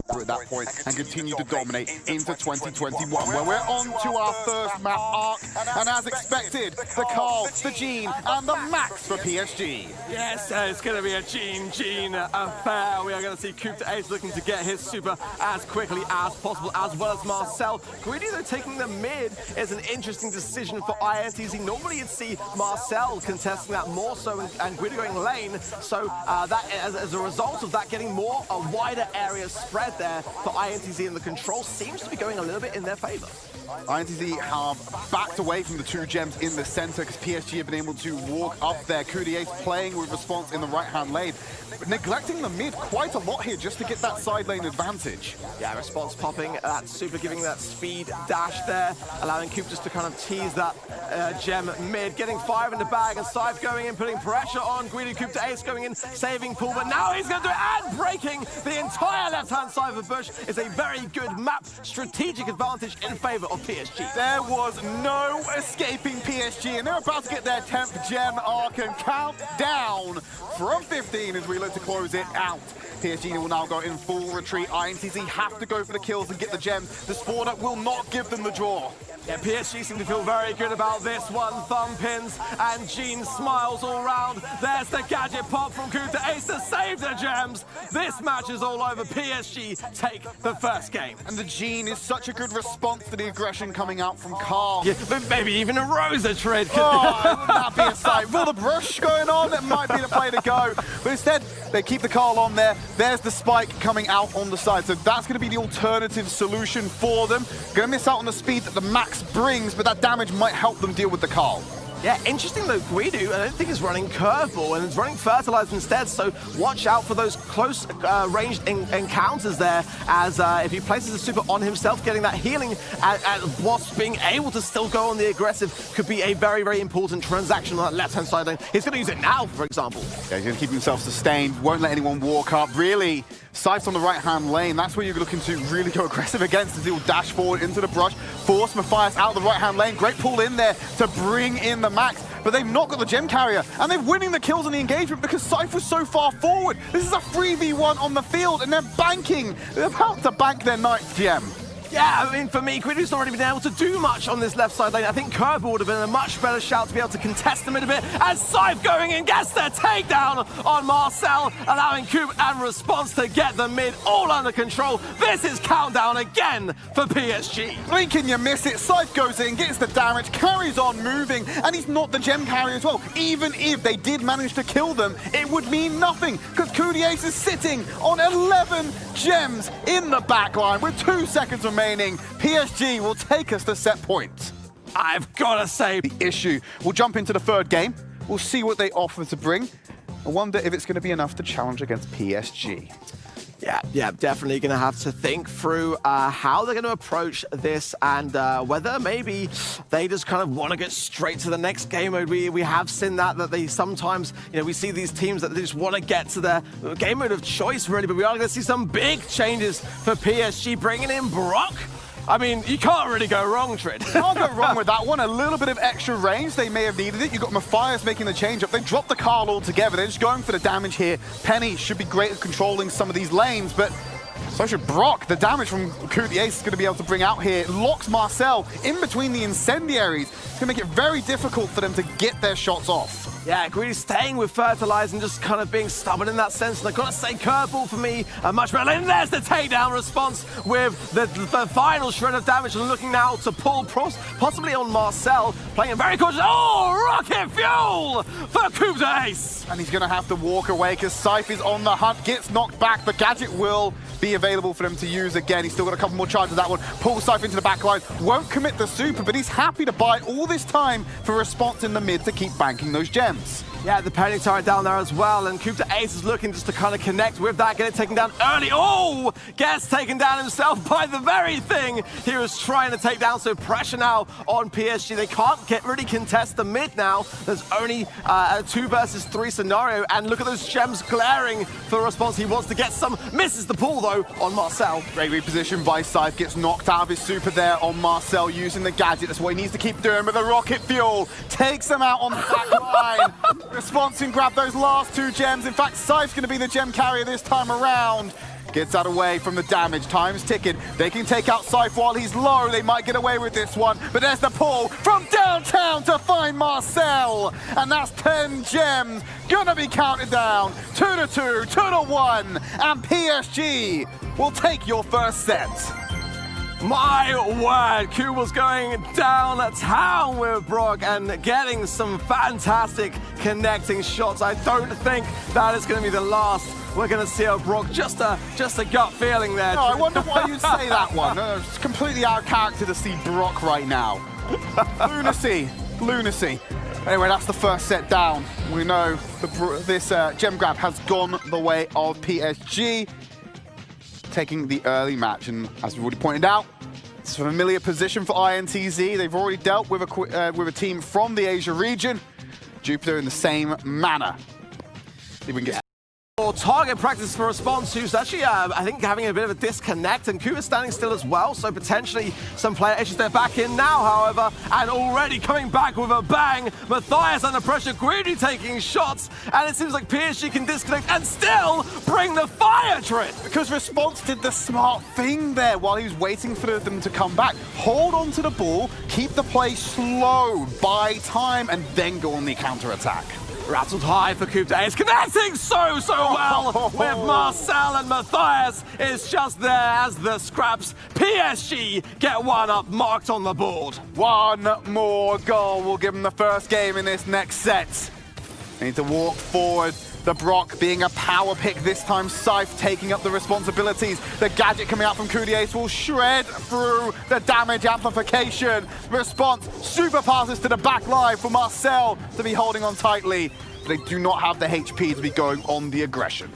at that point and continue to dominate into 2021, where we're on to our first map arc, and as expected, the Carl, the Gene, and the Max for PSG. Yes, it's going to be a Gene affair. We are going to see Coup Ace looking to get his super as quickly as possible, as well as Marcel. Greedy, though, taking the mid is an interesting decision for INTZ. Normally you'd see Marcel contesting that more so and Greedy going lane, so that as a result of that, getting a wider area spread there for INTZ, and the control seems to be going a little bit in their favor. INTZ have backed away from the two gems in the center because PSG have been able to walk up there. Coup Ace playing with Response in the right-hand lane, but neglecting the mid quite a lot here just to get that side lane advantage. Yeah, Response popping that super, giving that speed dash there, allowing Coop just to kind of tease that gem mid, getting 5 in the bag, and Scythe going in, putting pressure on Greedy. Coup Ace going in, saving Pool, but now he's going to do it and breaking the entire left-hand side of the bush. Is a very good map strategic advantage in favor of PSG. There was no escaping PSG, and they're about to get their 10th gem arc and count down from 15 as we look to close it out. PSG will now go in full retreat. INTZ have to go for the kills and get the gems. The spawner will not give them the draw. Yeah, PSG seem to feel very good about this one. Thumb pins and Gene smiles all round. There's the gadget pop from Coup Ace to save the gems. This match is all over. PSG take the first game. And the Gene is such a good response to the aggression coming out from Carl. Yeah, but maybe even a Rosa trade. Oh, wouldn't that be a sight? With the brush going on, it might be the play to go. But instead, they keep the Carl on there. There's the spike coming out on the side. So that's going to be the alternative solution for them. Going to miss out on the speed that the Max brings, but that damage might help them deal with the Carl. Yeah, interesting though, Guido, I don't think is running Curveball and it's running Fertilizer instead, so watch out for those close ranged encounters there, as if he places a super on himself, getting that healing whilst being able to still go on the aggressive could be a very, very important transaction on that left-hand side lane. He's going to use it now, for example. Yeah, he's going to keep himself sustained, won't let anyone walk up. Really, Scythe on the right-hand lane, that's where you're looking to really go aggressive against, as he'll dash forward into the brush, force Matthias out the right-hand lane. Great pull in there to bring in the Max, but they've not got the gem carrier, and they're winning the kills in the engagement because Scythe was so far forward. This is a 3v1 on the field, and they're banking. They're about to bank their 9th gem. Yeah, I mean, for me, Guido's not really been able to do much on this left side lane. I think Curveball would have been a much better shout to be able to contest the mid a bit. And Scythe going in, gets the takedown on Marcel, allowing Coop and Response to get the mid all under control. This is countdown again for PSG. Blinking, you miss it. Scythe goes in, gets the damage, carries on moving, and he's not the gem carrier as well. Even if they did manage to kill them, it would mean nothing, because Coup Ace is sitting on 11 gems in the backline with 2 seconds remaining. PSG will take us to set point. I've got to say, the issue. We'll jump into the 3rd game. We'll see what they offer to bring. I wonder if it's going to be enough to challenge against PSG. Yeah, definitely going to have to think through how they're going to approach this, and whether maybe they just kind of want to get straight to the next game mode. We have seen that they sometimes, we see these teams that they just want to get to their game mode of choice, really, but we are going to see some big changes for PSG, bringing in Brock. I mean, you can't really go wrong, Trid. Can't go wrong with that one. A little bit of extra range. They may have needed it. You've got Matthias making the change up. They dropped the Carl altogether. They're just going for the damage here. Penny should be great at controlling some of these lanes, but so should Brock. The damage from Coup Ace is going to be able to bring out here. Locks Marcel in between the incendiaries. It's going to make it very difficult for them to get their shots off. Yeah, Greedy staying with Fertilize and just kind of being stubborn in that sense. And I've got to say, Curveball for me, a much better. And there's the takedown response with the final shred of damage. And looking now to pull possibly on Marcel, playing very cautious. Oh, rocket fuel for Coup Ace. And he's going to have to walk away because Scythe is on the hunt, gets knocked back. The gadget will be available for them to use again. He's still got a couple more charges of that one. Pulls Scythe into the back line, won't commit the super, but he's happy to buy all this time for Response in the mid to keep banking those gems. Yeah, the panic turret down there as well, and Coup Ace is looking just to kind of connect with that, get it taken down early. Oh, gets taken down himself by the very thing he was trying to take down. So pressure now on PSG. They can't really contest the mid now. There's only a 2 versus 3 scenario, and look at those gems glaring for Response. He wants to get some, misses the pull though on Marcel. Great reposition by Scythe, gets knocked out of his super there on Marcel using the gadget. That's what he needs to keep doing, but the rocket fuel takes him out on the back line. Response can grab those last 2 gems. In fact, Scythe's going to be the gem carrier this time around. gets out away from the damage. Time's ticking. They can take out Scythe while he's low. They might get away with this one. But there's the pull from downtown to find Marcel. And that's 10 gems. Gonna be counted down. 2-2, 2-1. And PSG will take your first set. My word, Q was going downtown with Brock and getting some fantastic connecting shots. I don't think that is going to be the last we're going to see of Brock. Just a gut feeling there. No, I wonder why you'd say that one. It's completely out of character to see Brock right now. Lunacy, lunacy. Anyway, that's the first set down. We know this gem grab has gone the way of PSG, taking the early match. And as we've already pointed out, it's a familiar position for INTZ. They've already dealt with a team from the Asia region. Jupiter in the same manner. See if we can get target practice for Response, who's actually, I think, having a bit of a disconnect, and Kuba's standing still as well, so potentially some player issues. They're back in now, however, and already coming back with a bang. Matthias under pressure, Greedy taking shots, and it seems like PSG can disconnect and still bring the fire trip. Because Response did the smart thing there while he was waiting for them to come back. Hold on to the ball, keep the play slow, buy time, and then go on the counter-attack. Rattled high for Coupe It's connecting so well with Marcel, and Matthias is just there as the scraps. PSG get one up, marked on the board. One more goal will give them the first game in this next set. They need to walk forward. The Brock being a power pick this time, Scythe taking up the responsibilities. The gadget coming out from Kudiace will shred through the damage amplification. Response, super passes to the back line for Marcel to be holding on tightly. But they do not have the HP to be going on the aggression.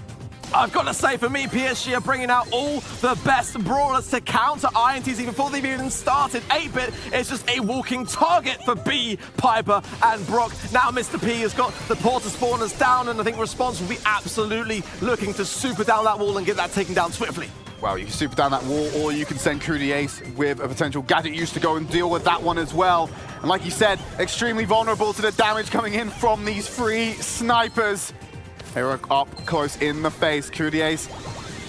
I've got to say, for me, PSG are bringing out all the best brawlers to counter INTZ before they've even started. 8-Bit is just a walking target for B, Piper, and Brock. Now Mr. P has got the porter spawners down, and I think Response will be absolutely looking to super down that wall and get that taken down swiftly. Well, you can super down that wall, or you can send Kudiace with a potential gadget use to go and deal with that one as well. And like you said, extremely vulnerable to the damage coming in from these three snipers. They were up close in the face. Kudiace,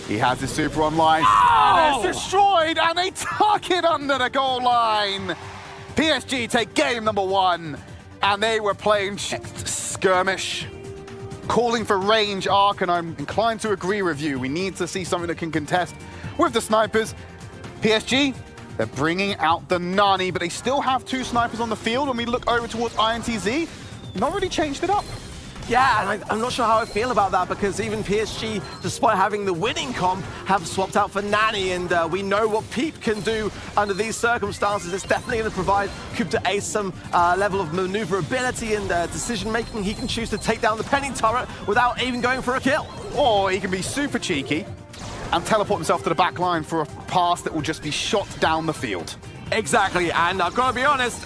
he has his super online. Oh! And it's destroyed, and they tuck it under the goal line. PSG take game number 1, and they were playing skirmish, calling for range arc, and I'm inclined to agree with you. We need to see something that can contest with the snipers. PSG, they're bringing out the Nani, but they still have 2 snipers on the field. When we look over towards INTZ, not really changed it up. Yeah, and I'm not sure how I feel about that, because even PSG, despite having the winning comp, have swapped out for Nani, and we know what Peep can do under these circumstances. It's definitely going to provide Coupe de Ace some level of maneuverability and decision-making. He can choose to take down the penny turret without even going for a kill. Or he can be super cheeky and teleport himself to the back line for a pass that will just be shot down the field. Exactly, and I've got to be honest,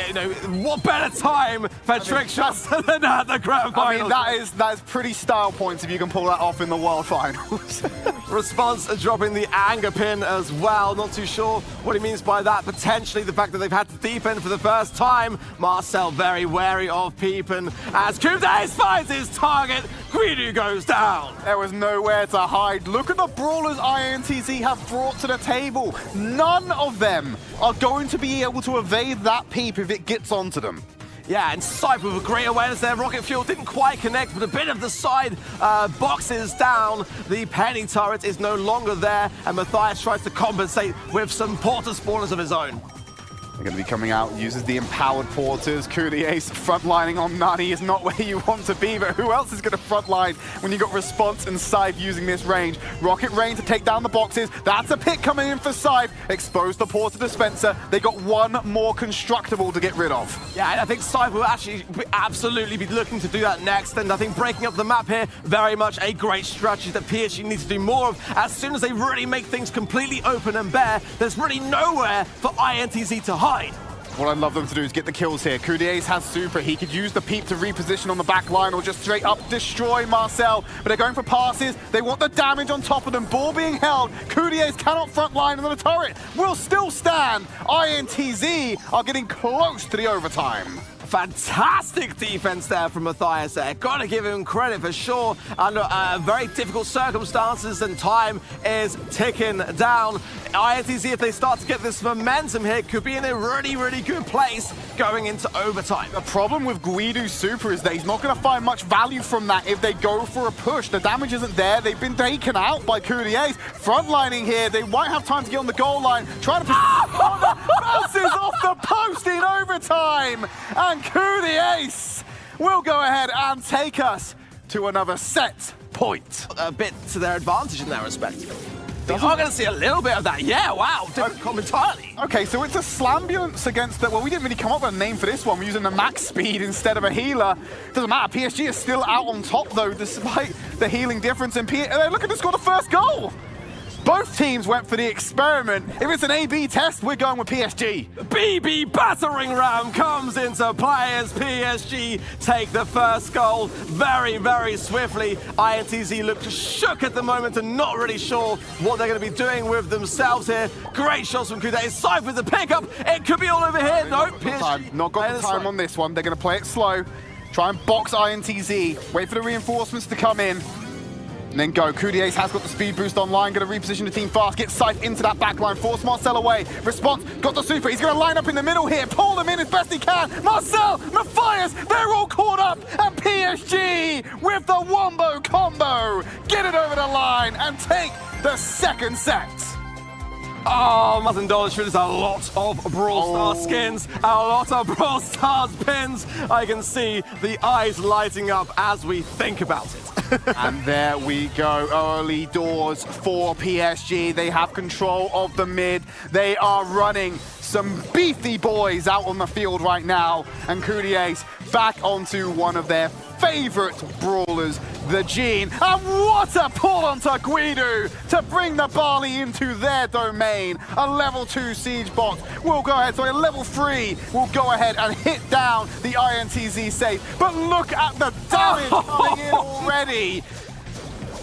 you know, what better time for trick shots than at the grand finals? I mean, that is pretty style points if you can pull that off in the World Finals. Response dropping the anger pin as well. Not too sure what he means by that. Potentially the fact that they've had to defend for the first time. Marcel very wary of Peepin as Coupe finds his target. Guidu goes down. There was nowhere to hide. Look at the brawlers INTZ have brought to the table. None of them are going to be able to evade that Peep if it gets onto them. Yeah, and Scythe with a great awareness there. Rocket Fuel didn't quite connect, but a bit of the side boxes down. The penny turret is no longer there, and Matthias tries to compensate with some porter spawners of his own. They're going to be coming out, uses the empowered porters. Kudiace frontlining on Nani is not where you want to be, but who else is going to frontline when you got Response and Scythe using this range? Rocket Rain to take down the boxes. That's a pick coming in for Scythe. Expose the porter dispenser. They got one more constructible to get rid of. Yeah, and I think Scythe will actually absolutely be looking to do that next, and I think breaking up the map here, very much a great strategy that PSG needs to do more of. As soon as they really make things completely open and bare, there's really nowhere for INTZ to hide. What I'd love them to do is get the kills here. Kudiace has super. He could use the Peep to reposition on the back line or just straight up destroy Marcel. But they're going for passes. They want the damage on top of them. Ball being held. Kudiace cannot frontline, and the turret will still stand. INTZ are getting close to the overtime. fantastic defense there from Matthias there. Gotta give him credit for sure. Under very difficult circumstances, and time is ticking down. INTZ, if they start to get this momentum here, could be in a really, really good place going into overtime. The problem with Guidu's super is that he's not going to find much value from that if they go for a push. The damage isn't there. They've been taken out by Courtiers. Frontlining here, they might have time to get on the goal line. Trying to bounces off the post in overtime. And Courtiers will go ahead and take us to another set point. A bit to their advantage in that respect. We are going to see a little bit of that. Yeah, wow, different comp entirely. Okay, so it's a Slambulance against the, well, we didn't really come up with a name for this one. We're using the max speed instead of a healer. Doesn't matter, PSG is still out on top though, despite the healing difference. And they're looking to score the first goal. Both teams went for the experiment. If it's an A-B test, we're going with PSG. BB battering ram comes into play as PSG take the first goal very, very swiftly. INTZ look shook at the moment and not really sure what they're going to be doing with themselves here. Great shots from Kude. Side with the pickup. It could be all over here. Nope. Not got the time on this one. They're going to play it slow. Try and box INTZ. Wait for the reinforcements to come in. And then go. Courtiers has got the speed boost online, going to reposition the team fast, get Scythe into that backline, force Marcel away. Response, got the super, he's going to line up in the middle here, pull them in as best he can. Marcel, Matthias, they're all caught up, and PSG with the wombo combo. Get it over the line and take the second set. Oh, Martin Dolish, there's a lot of Brawl Stars skins, a lot of Brawl Stars pins. I can see the eyes lighting up as we think about it. And there we go, early doors for PSG. They have control of the mid. They are running some beefy boys out on the field right now. And Courtiers back onto one of their favorite brawlers, the Gene. And what a pull onto Guidu to bring the Barley into their domain. A level 2 siege bot will go ahead, sorry, a level 3 will go ahead and hit down the INTZ safe. But look at the damage coming in already.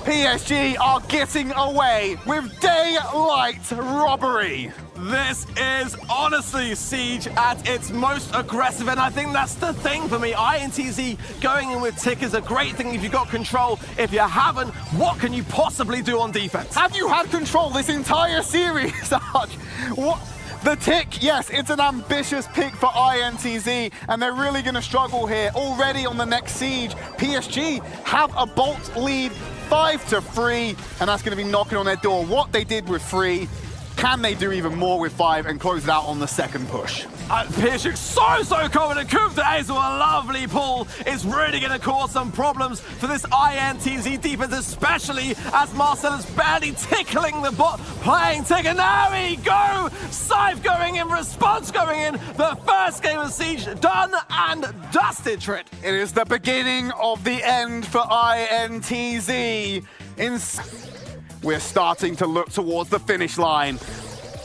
PSG are getting away with daylight robbery. This is honestly Siege at its most aggressive, and I think that's the thing for me. INTZ going in with Tick is a great thing if you've got control. If you haven't, what can you possibly do on defense? Have you had control this entire series, Arch? What? The Tick, yes, it's an ambitious pick for INTZ, and they're really going to struggle here. Already on the next Siege, PSG have a Bolt lead 5-3, and that's going to be knocking on their door. What they did with 3, can they do even more with 5 and close it out on the second push? PSG so confident. Coup to Ace with a lovely pull. It's really going to cause some problems for this INTZ defense, especially as Marcel is barely tickling the bot, playing Tick, and now we go! Scythe going in, response going in. The first game of Siege done and dusted, Trit. It is the beginning of the end for INTZ. We're starting to look towards the finish line.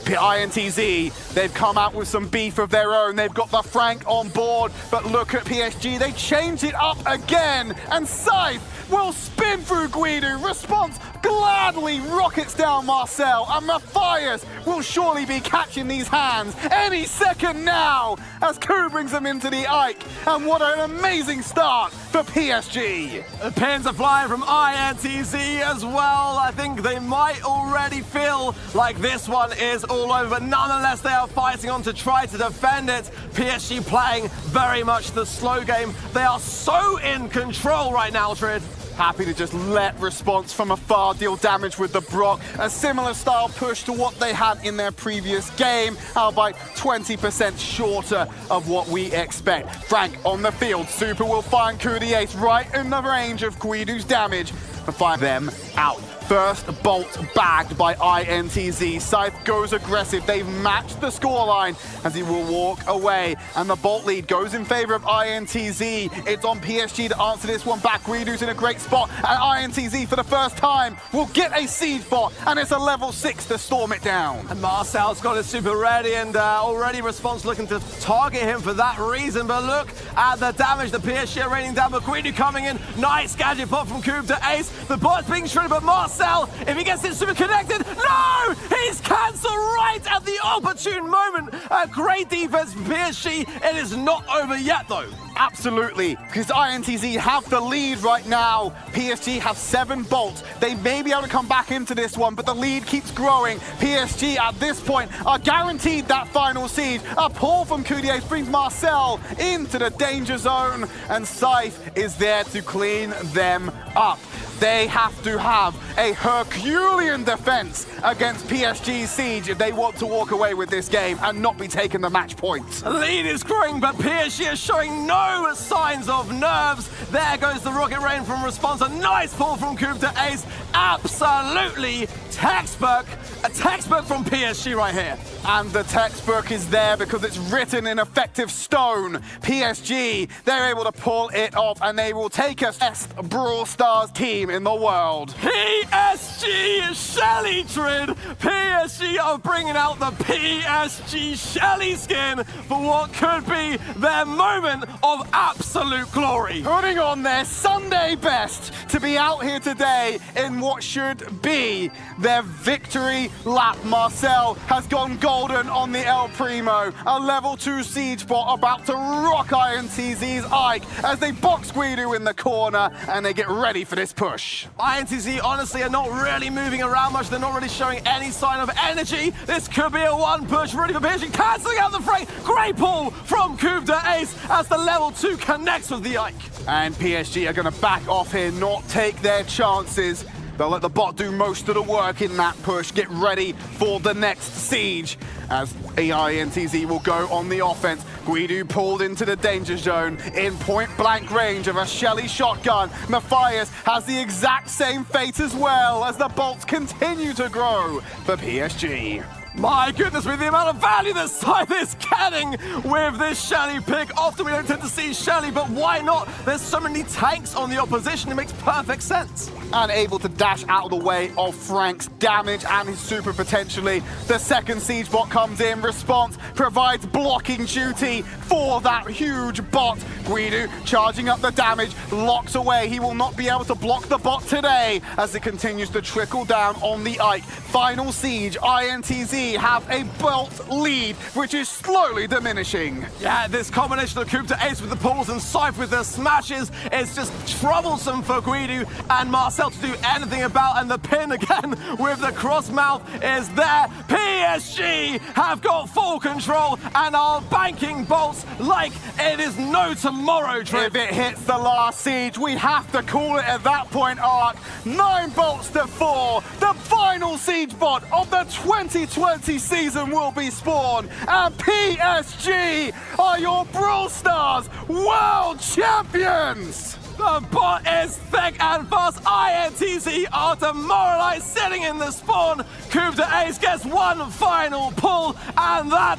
INTZ, they've come out with some beef of their own. They've got the Frank on board, but look at PSG. They changed it up again, and Scythe will spin through Guidu. Response gladly rockets down Marcel, and Matthias will surely be catching these hands any second now as Ku brings them into the Ike. And what an amazing start for PSG. The pins are flying from INTZ as well. I think they might already feel like this one is all over, but nonetheless they are fighting on to try to defend it. PSG playing very much the slow game. They are so in control right now, Trid. Happy to just let Response from afar deal damage with the Brock. A similar style push to what they had in their previous game, albeit 20% shorter of what we expect. Frank on the field, super will find Courtiers right in the range of Guidu's damage and find them out. First bolt bagged by INTZ. Scythe goes aggressive. They've matched the scoreline as he will walk away. And the bolt lead goes in favor of INTZ. It's on PSG to answer this one back. Guidu's in a great spot. And INTZ for the first time will get a siege bot. And it's a level 6 to storm it down. And Marcel's got his super ready, and already Response looking to target him for that reason. But look at the damage the PSG are raining down. But Guidu coming in, Nice gadget pop from Cube to Ace. The bot's being shredded, but Marcel, if he gets it super connected, no! He's cancelled right at the opportune moment. A great defense from PSG. It is not over yet, though. Absolutely, because INTZ have the lead right now. PSG have 7 bolts. They may be able to come back into this one, but the lead keeps growing. PSG at this point are guaranteed that final siege. A pull from Kudies brings Marcel into the danger zone, and Scythe is there to clean them up. They have to have a Herculean defense against PSG's siege if they want to walk away with this game and not be taking the match points. The lead is growing, but PSG is showing no signs of nerves. There goes the Rocket Rain from Response. A nice pull from Cube to Ace. Absolutely textbook. A textbook from PSG right here. And the textbook is there because it's written in effective stone. PSG, they're able to pull it off, and they will take us best Brawl Stars team in the world. PSG Shelly Trid. PSG are bringing out the PSG Shelly skin for what could be their moment of absolute glory. Putting on their Sunday best to be out here today in what should be their victory lap. Marcel has gone golden on the El Primo. A level 2 siege bot about to rock INTZ's Ike as they box Guido in the corner and they get ready for this push. INTZ honestly are not really moving around much. They're not really showing any sign of energy. This could be a one push ready for PSG, cancelling out the fray. Great pull from Cube to Ace as the level 2 connects with the Ike. And PSG are going to back off here, not take their chances. They'll let the bot do most of the work in that push. Get ready for the next siege as INTZ will go on the offense. Guido pulled into the danger zone in point-blank range of a Shelly shotgun. Matthias has the exact same fate as well as the bolts continue to grow for PSG. My goodness, with the amount of value that Scythe is getting with this Shelly pick. Often we don't tend to see Shelly, but why not? There's so many tanks on the opposition, it makes perfect sense. And able to dash out of the way of Frank's damage and his super potentially. The second siege bot comes in. Response provides blocking duty for that huge bot. Guido charging up the damage, locks away. He will not be able to block the bot today as it continues to trickle down on the Ike. Final siege, INTZ have a bolt lead, which is slowly diminishing. Yeah, this combination of Cube to Ace with the pulls and Scythe with the smashes is just troublesome for Guido and Marcel to do anything about, and the pin again with the cross mouth is there. PSG have got full control and are banking bolts like it is no tomorrow, Trip. If it hits the last siege, we have to call it at that point, Ark. 9 bolts to 4. The final siege bot of the 2020 season will be spawned, and PSG are your Brawl Stars World Champions! The bot is thick and fast. INTZ are demoralized, sitting in the spawn. Cube to Ace gets one final pull, and that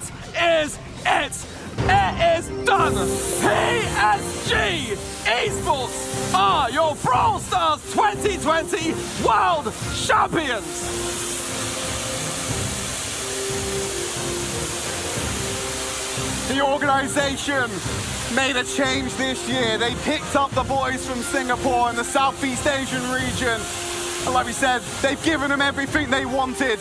is it. It is done. PSG Esports are your Brawl Stars 2020 World Champions. The organization made a change this year. They picked up the boys from Singapore and the Southeast Asian region. And like we said, they've given them everything they wanted.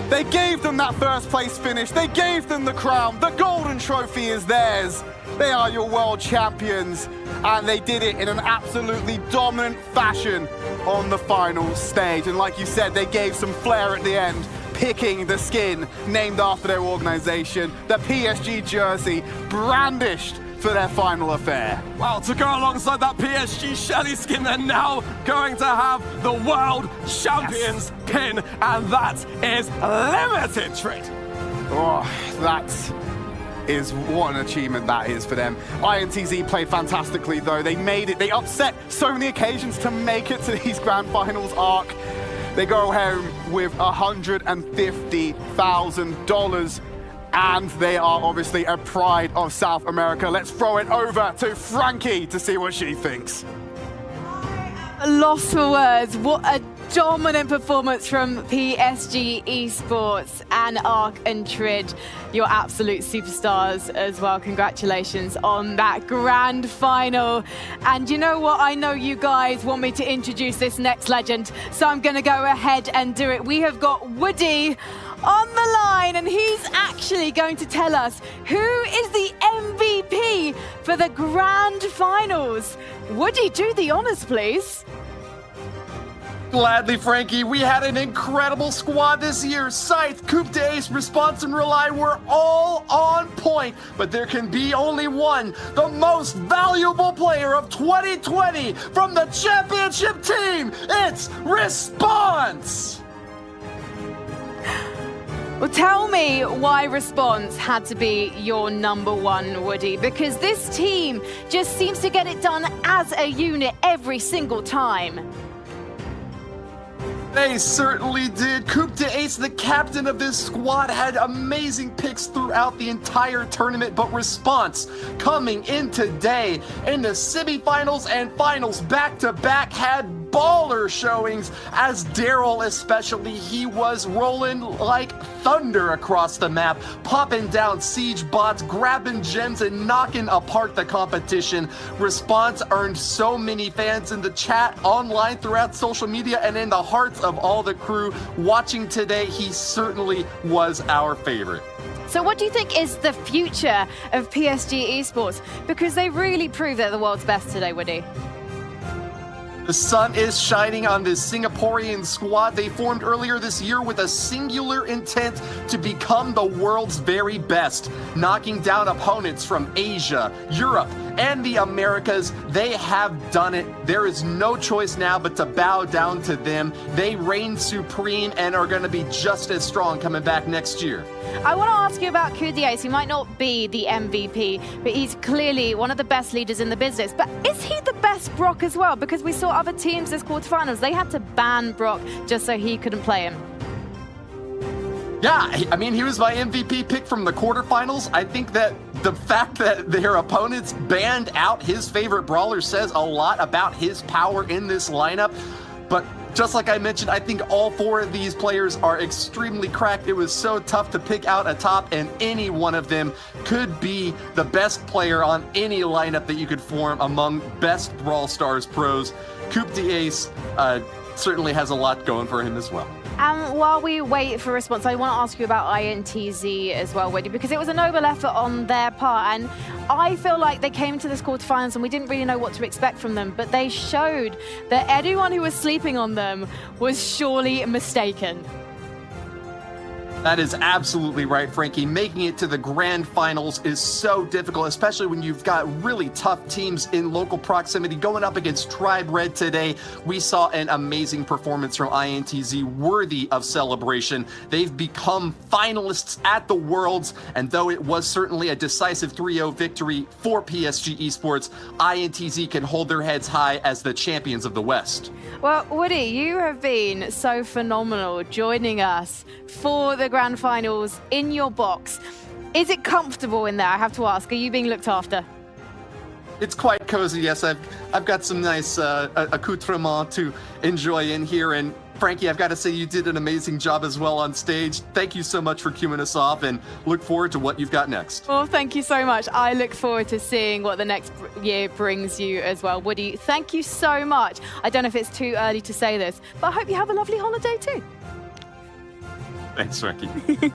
They gave them that first place finish. They gave them the crown. The golden trophy is theirs. They are your world champions. And they did it in an absolutely dominant fashion on the final stage. And like you said, they gave some flair at the end, picking the skin named after their organization, the PSG jersey, brandished for their final affair. Well, to go alongside that PSG Shelly skin, they're now going to have the World Champions pin, and that is limited, Trid. Oh, that is what an achievement that is for them. INTZ played fantastically though. They made it, they upset so many occasions to make it to these grand finals, Arc. They go home with $150,000. And they are obviously a pride of South America. Let's throw it over to Frankie to see what she thinks. I Lost for words. What a dominant performance from PSG Esports, and Ark and Trid, your absolute superstars as well. Congratulations on that grand final. And you know what? I know you guys want me to introduce this next legend, so I'm going to go ahead and do it. We have got Woody on the line, and he's actually going to tell us who is the MVP for the grand finals. Woody, do the honors, please. Gladly, Frankie. We had an incredible squad this year. Scythe, Coupe d'Ace, Response, and Rely were all on point. But there can be only one, the most valuable player of 2020 from the championship team. It's Response! Well, tell me why Response had to be your number one, Woody, because this team just seems to get it done as a unit every single time. They certainly did. Coupe d'Ace, the captain of this squad, had amazing picks throughout the entire tournament, but Response coming in today in the semifinals and finals back-to-back had baller showings, as Daryl especially, he was rolling like thunder across the map, popping down siege bots, grabbing gems, and knocking apart the competition. Response earned so many fans in the chat, online, throughout social media, and in the hearts of all the crew watching today. He certainly was our favorite. So what do you think is the future of PSG Esports? Because they really proved they're the world's best today, Woody. The sun is shining on this Singaporean squad. They formed earlier this year with a singular intent to become the world's very best, knocking down opponents from Asia, Europe, and the Americas. They have done it. There is no choice now but to bow down to them. They reign supreme and are going to be just as strong coming back next year. I want to ask you about Coupe d'Ace. He might not be the MVP, but he's clearly one of the best leaders in the business. But is he the best Brock as well? Because we saw other teams this quarterfinals, they had to ban Brock just so he couldn't play him. Yeah, I mean, he was my MVP pick from the quarterfinals. I think that the fact that their opponents banned out his favorite brawler says a lot about his power in this lineup. But just like I mentioned, I think all four of these players are extremely cracked. It was so tough to pick out a top, and any one of them could be the best player on any lineup that you could form among best Brawl Stars pros. Coupe d'Ace certainly has a lot going for him as well. And while we wait for Response, I want to ask you about INTZ as well, Woody, because it was a noble effort on their part. And I feel like they came to this quarterfinals and we didn't really know what to expect from them, but they showed that anyone who was sleeping on them was surely mistaken. That is absolutely right, Frankie. Making it to the grand finals is so difficult, especially when you've got really tough teams in local proximity. Going up against Tribe Red today, we saw an amazing performance from INTZ, worthy of celebration. They've become finalists at the Worlds, and though it was certainly a decisive 3-0 victory for PSG Esports, INTZ can hold their heads high as the champions of the West. Well, Woody, you have been so phenomenal joining us for the grand finals in your box. Is it comfortable in there? I have to ask. Are you being looked after? It's quite cozy, yes. I've got some nice accoutrements to enjoy in here. And Frankie, I've got to say you did an amazing job as well on stage. Thank you so much for cueing us off, and look forward to what you've got next. Well, thank you so much. I look forward to seeing what the next year brings you as well. Woody, thank you so much. I don't know if it's too early to say this, but I hope you have a lovely holiday too. Thanks, Frankie.